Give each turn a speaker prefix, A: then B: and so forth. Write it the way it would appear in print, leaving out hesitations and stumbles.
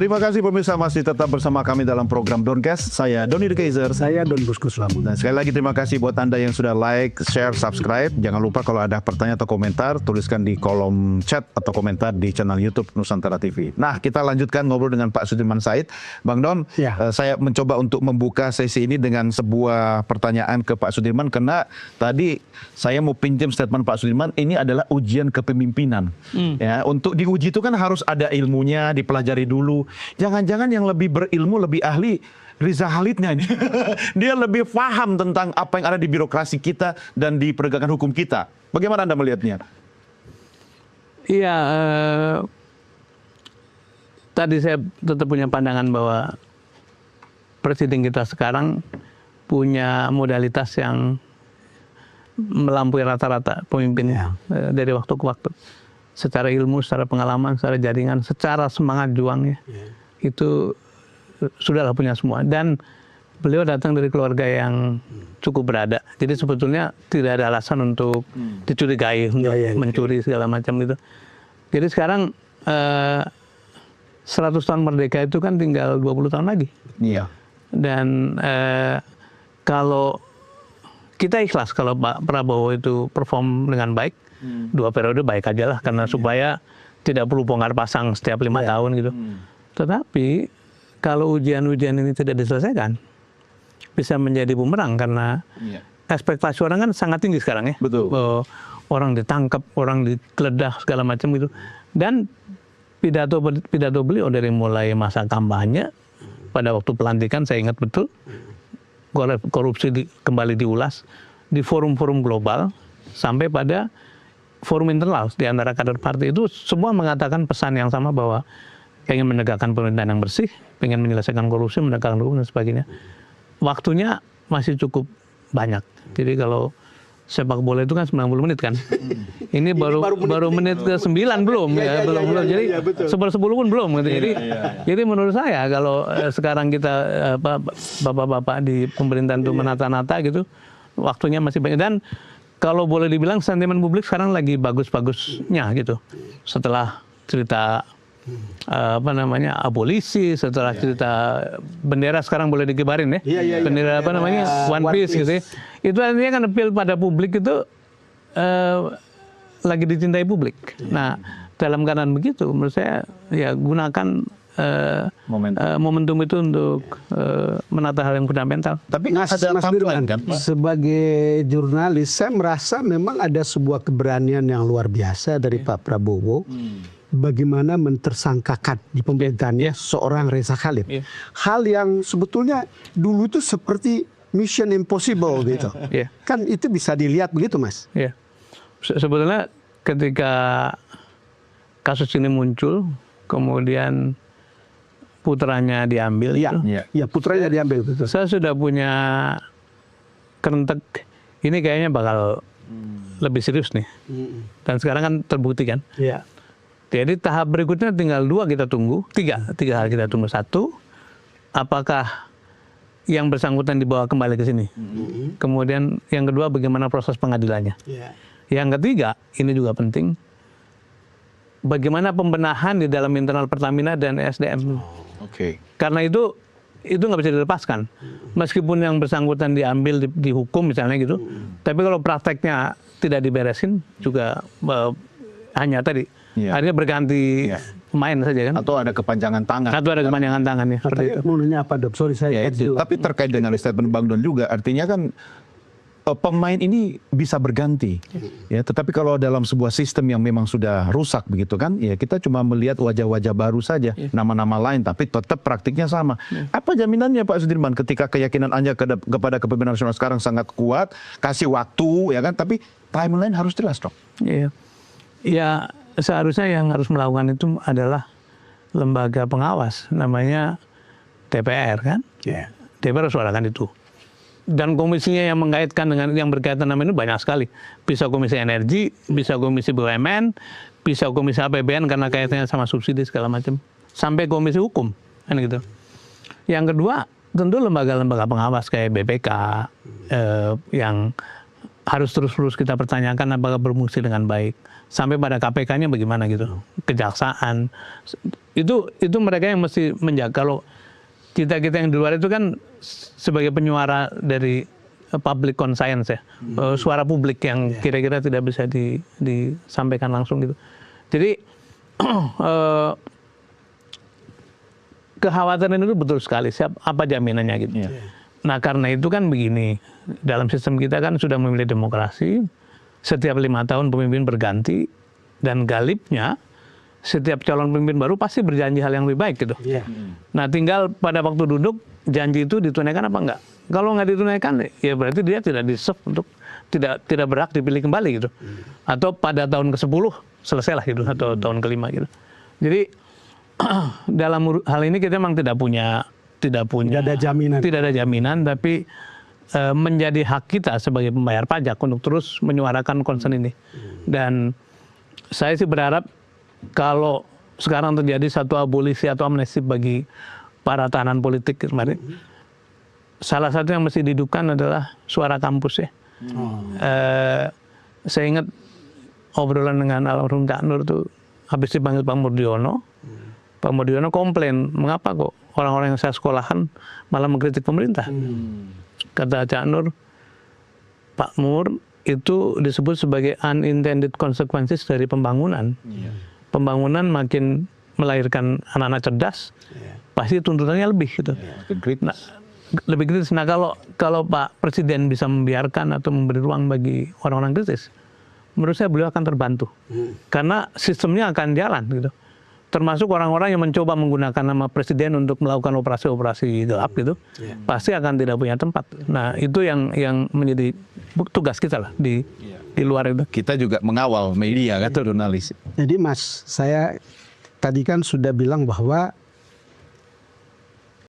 A: Terima kasih pemirsa, masih tetap bersama kami dalam program Doncast. Saya Doni The Kaiser.
B: Saya Don Bosco Slamet.
A: Dan sekali lagi terima kasih buat Anda yang sudah like, share, subscribe. Jangan lupa kalau ada pertanyaan atau komentar, tuliskan di kolom chat atau komentar di channel YouTube Nusantara TV. Nah, kita lanjutkan ngobrol dengan Pak Sudirman Said. Bang Don, saya mencoba untuk membuka sesi ini dengan sebuah pertanyaan ke Pak Sudirman, karena tadi saya mau pinjam statement Pak Sudirman, ini adalah ujian kepemimpinan. Ya, untuk diuji itu kan harus ada ilmunya, dipelajari dulu. Jangan-jangan yang lebih berilmu, lebih ahli Riza Khalidnya ini. Dia lebih paham tentang apa yang ada di birokrasi kita dan di penegakan hukum kita. Bagaimana Anda melihatnya?
C: Iya, tadi saya tetap punya pandangan bahwa presiden kita sekarang punya modalitas yang melampaui rata-rata pemimpinnya dari waktu ke waktu. Secara ilmu, secara pengalaman, secara jaringan, secara semangat juangnya. Itu sudahlah punya semua. Dan beliau datang dari keluarga yang cukup berada. Jadi sebetulnya tidak ada alasan untuk dicurigai, untuk mencuri segala macam gitu. Jadi sekarang 100 tahun merdeka itu kan tinggal 20 tahun lagi.
A: Iya.
C: Dan kalau kita ikhlas kalau Pak Prabowo itu perform dengan baik, 2 periode baik aja lah, karena supaya tidak perlu bongkar pasang setiap 5 tahun gitu. Tetapi kalau ujian-ujian ini tidak diselesaikan, bisa menjadi bumerang, karena ekspektasi orang kan sangat tinggi sekarang ya.
A: Betul.
C: Orang ditangkap, orang digeledah segala macam gitu. Dan pidato beliau dari mulai masa kampanye, pada waktu pelantikan saya ingat betul, korupsi kembali diulas di forum-forum global, sampai pada forum internal di antara kader partai itu semua mengatakan pesan yang sama, bahwa pengen menegakkan pemerintahan yang bersih, pengen menyelesaikan korupsi, menegakkan hukum dan sebagainya. Waktunya masih cukup banyak. Jadi kalau sepak bola itu kan 90 menit kan. Ini baru menit ke-9 belum ya, belum. Jadi 10 pun belum gitu. Jadi menurut saya kalau sekarang kita bapak-bapak di pemerintahan itu menata-nata gitu, waktunya masih banyak. Dan kalau boleh dibilang sentimen publik sekarang lagi bagus-bagusnya gitu. Setelah cerita abolisi, setelah cerita bendera sekarang boleh dikibarin ya, bendera One Piece gitu ya. Itu artinya kan appeal pada publik itu lagi dicintai publik. Nah, dalam keadaan begitu menurut saya ya gunakan momentum itu untuk menata hal yang fundamental.
A: Tapi ada tampilan kan, Pak?
B: Sebagai jurnalis, saya merasa memang ada sebuah keberanian yang luar biasa dari Pak Prabowo. Bagaimana mentersangkakan di pemerintahannya seorang Reza Khalid. Hal yang sebetulnya dulu itu seperti mission impossible gitu. Kan itu bisa dilihat begitu, Mas.
C: Sebetulnya ketika kasus ini muncul, kemudian putranya diambil.
B: Iya, putranya diambil. Betul.
C: Saya sudah punya kerentek, ini kayaknya bakal lebih serius nih. Dan sekarang kan terbukti kan. Jadi tahap berikutnya tinggal 2 kita tunggu, 3 hal kita tunggu. 1, apakah yang bersangkutan dibawa kembali ke sini? Kemudian yang kedua, bagaimana proses pengadilannya? Yang ketiga, ini juga penting, bagaimana pembenahan di dalam internal Pertamina dan SDM. Karena itu nggak bisa dilepaskan. Meskipun yang bersangkutan diambil, dihukum misalnya gitu, tapi kalau prakteknya tidak diberesin juga hanya tadi. Akhirnya berganti pemain saja kan?
A: Atau ada kepanjangan tangan.
C: Atau ada kepanjangan tangan ya.
B: Mau nanya apa, Dok? Sorry saya.
A: Tapi terkait dengan statement Bang Don juga, artinya kan pemain ini bisa berganti. Ya, tetapi kalau dalam sebuah sistem yang memang sudah rusak begitu kan, ya kita cuma melihat wajah-wajah baru saja, nama-nama lain, tapi tetap praktiknya sama. Apa jaminannya Pak Sudirman ketika keyakinan Anda kepada kepemimpinan nasional sekarang sangat kuat, kasih waktu ya kan, tapi timeline harus jelas, Dok.
C: Ya, seharusnya yang harus melakukan itu adalah lembaga pengawas, namanya DPR kan. DPR harus suarakan itu. Dan komisinya yang mengaitkan dengan yang berkaitan dengan itu banyak sekali. Bisa komisi energi, bisa komisi BUMN, bisa komisi APBN karena kaitannya sama subsidi segala macam, sampai komisi hukum kan gitu. Yang kedua, tentu lembaga-lembaga pengawas kayak BPK yang harus terus kita pertanyakan apakah berfungsi dengan baik. sampai pada KPK-nya bagaimana gitu, kejaksaan. Itu mereka yang mesti menjaga. Kalau kita yang di luar itu kan sebagai penyuara dari public conscience ya, suara publik yang kira-kira tidak bisa disampaikan langsung gitu. Jadi kekhawatiran itu betul sekali. Apa jaminannya gitu? Nah karena itu kan begini, dalam sistem kita kan sudah memilih demokrasi, setiap 5 tahun pemimpin berganti, dan galibnya setiap calon pemimpin baru pasti berjanji hal yang lebih baik gitu. Nah tinggal pada waktu duduk janji itu ditunaikan apa enggak. Kalau nggak ditunaikan ya berarti dia tidak deserve untuk tidak berhak dipilih kembali gitu. Atau pada tahun ke-10 selesailah gitu, atau tahun ke-5 gitu. Jadi dalam hal ini kita memang tidak ada jaminan, tapi menjadi hak kita sebagai pembayar pajak untuk terus menyuarakan concern ini. Dan saya sih berharap kalau sekarang terjadi satu abolisi atau amnesti bagi para tahanan politik kemarin, salah satu yang mesti dihidupkan adalah suara kampus ya. Saya ingat obrolan dengan almarhum Cak Nur tuh habis dipanggil Pak Murdiono. Pak Murdiono komplain, mengapa kok orang-orang yang saya sekolahan malah mengkritik pemerintah. Kata Cak Nur, Pak Mur itu disebut sebagai unintended consequences dari pembangunan. Pembangunan makin melahirkan anak-anak cerdas, pasti tuntutannya lebih gitu. Nah, lebih kritis. Nah kalau Pak Presiden bisa membiarkan atau memberi ruang bagi orang-orang kritis, menurut saya beliau akan terbantu. Karena sistemnya akan jalan gitu. Termasuk orang-orang yang mencoba menggunakan nama Presiden untuk melakukan operasi-operasi gelap gitu, pasti akan tidak punya tempat. Nah itu yang menjadi tugas kita lah di luar itu.
A: Kita juga mengawal media kan, jurnalis.
B: Jadi Mas, saya tadi kan sudah bilang bahwa